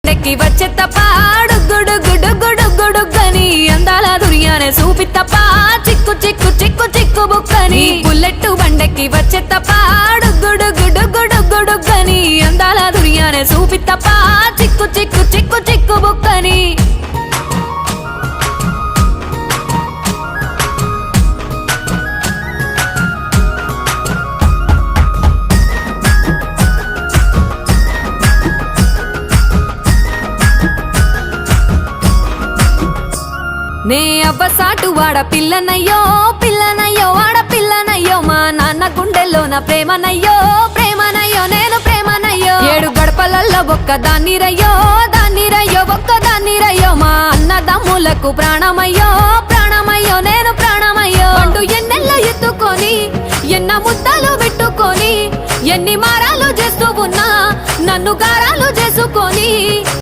బండెక్కి వచ్చే తప్ప గుడుగుడుగుడుగుడుగుడుగని అందాల దుర్యానే చూపి తప్ప చిక్కు చిక్కు చిక్కు చిక్కు బుక్కని బుల్లెట్ బండెక్కి వచ్చే తప్ప గుడుగుడుగుడుగుడుగని అందాల దుర్యానే చూపి తప్ప చిక్కు చిక్కు చిక్కు చిక్కు బుక్కని నే అవ్వసాటు వాడ పిల్లనయ్యో పిల్లనయ్యో వాడ పిల్లనయ్యో మా నాన్న గుండెల్లోన ప్రేమనయ్యో ప్రేమనయ్యో నేను ప్రేమనయ్యో 7 గడపలల్లో ఒక్కదాన్ని రయ్యో దాన్ని రయ్యో ఒక్కదాన్ని రయ్యో మా అన్నదమ్ములకు ప్రాణమయ్యో ప్రాణమయ్యో నేను ప్రాణమయ్యో అంటూ ఎన్నెల్లో ఎత్తుకొని ఎన్న ముద్దలు పెట్టుకొని ఎన్ని మారాలు చేస్తూ ఉన్నా నన్ను గారాలు చేసుకొని